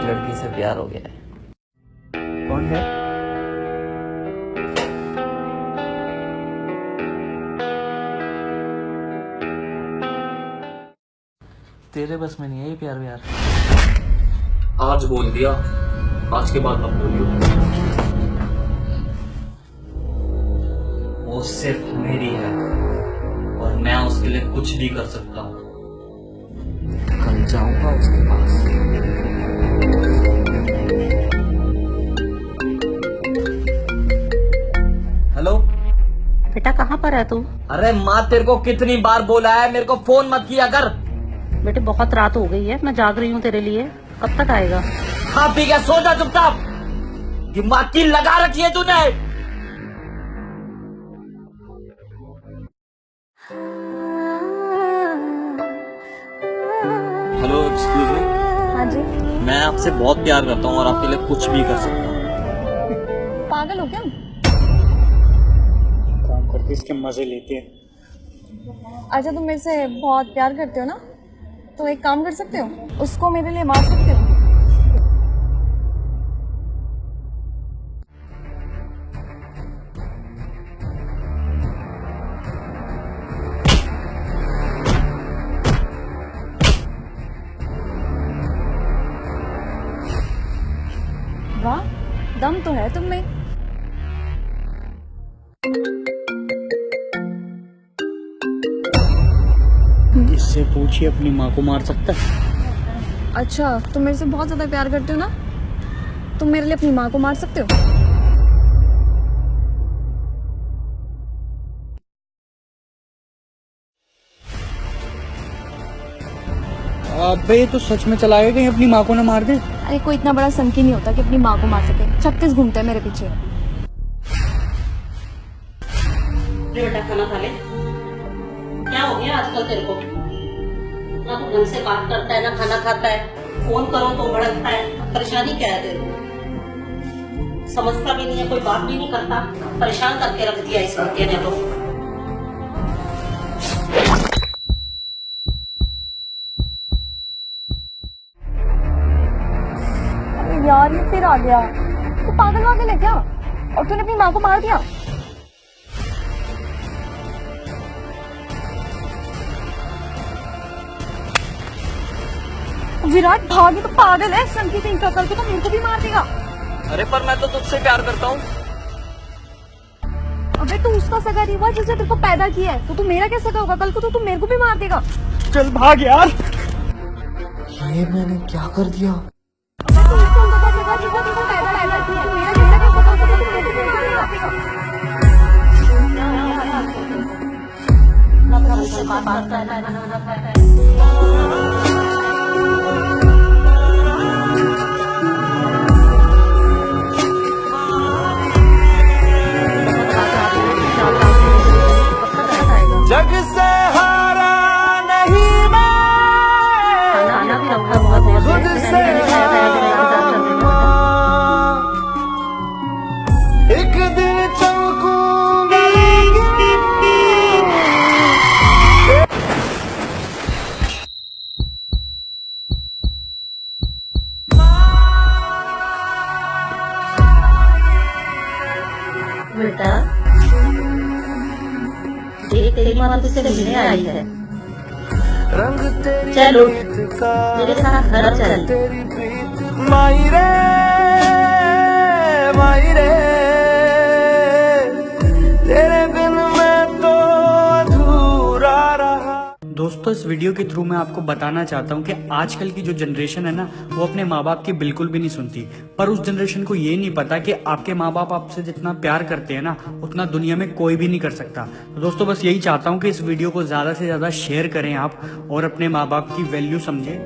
लड़की से प्यार हो गया है। कौन है? तेरे बस में नहीं है ये प्यार व्यार। आज बोल दिया, आज के बाद मत बोलियो। वो सिर्फ मेरी है और मैं उसके लिए कुछ भी कर सकता हूँ। कल जाऊंगा उसके पास। हेलो बेटा कहाँ पर है तू? अरे माँ, तेरे को कितनी बार बोला है मेरे को फोन मत किया कर। बेटे बहुत रात हो गई है, मैं जाग रही हूँ तेरे लिए। कब तक आएगा? खा पी के सो जा चुपचाप। दिमाग की लगा रखी है तूने। Hello excuse me. हाँ जी। मैं आपसे बहुत प्यार करता हूँ और आपके लिए कुछ भी कर सकता हूँ। पागल हो क्या? काम करके इसके मजे लेते हैं। अच्छा तुम मेरे से बहुत प्यार करते हो ना, तो एक काम कर सकते हो, उसको मेरे लिए मार सकते हो। वाह, दम तो है तुम में। इससे पूछिए अपनी माँ को मार सकता है? अच्छा तुम मेरे से बहुत ज्यादा प्यार करते हो ना, तुम मेरे लिए अपनी माँ को मार सकते हो। अबे तो सच में चलाएगा कहीं अपनी माँ को ना मार दे। अरे कोई इतना बड़ा संकी नहीं होता कि अपनी माँ को मार सके। 36 घूमते हैं मेरे पीछे। बेटा खाना खा ले। क्या हो गया आजकल तेरे को? ना तो ढंग से बात करता है ना खाना खाता है, फोन करो तो भड़कता है। परेशानी क्या है तेरे को? समझता भी नहीं है, कोई बात भी नहीं करता। परेशान करके रख दिया इस लड़के ने तो। अरे यार ये फिर आ गया। तू पागल वागल है क्या? और तूने अपनी माँ को मार दिया? विराट भागी तो पागल है, संकी सिंह का कल को तो मेरे को भी मार देगा। अरे पर मैं तो तुझसे प्यार करता हूँ। अबे तू उसका सगा नहीं हुआ जिसने तेरे को पैदा किया है, तो तू मेरा क्या सगा होगा? कल को तो तू मेरे को भी मार देगा। चल भाग यार। ये मैंने क्या कर दिया? तू उसका सगा जिसने तेरे को पैदा किया है, मेरा क्या सगा होगा? तो तू मेरे को भी मार देगा। ना ढंग से बात करता है ना खाना खाता है। जग से हारा नहीं मैं, खाना भी रखा हुआ खुद से एक दिन चमकूंगा। बेटा देख, तेरी माँ तुझसे मिलने आई है। चल उठ, मेरे साथ घर चल। मायरे मायरे, तेरे बिन मैं तो अधूरा रहा। दोस्तों इस वीडियो के थ्रू मैं आपको बताना चाहता हूँ कि आजकल की जो जनरेशन है ना, वो अपने माँ बाप की बिल्कुल भी नहीं सुनती। पर उस जनरेशन को ये नहीं पता कि आपके माँ बाप आपसे जितना प्यार करते हैं ना, उतना दुनिया में कोई भी नहीं कर सकता। तो दोस्तों बस यही चाहता हूँ कि इस वीडियो को ज्यादा से ज्यादा शेयर करें आप, और अपने माँ बाप की वैल्यू समझें।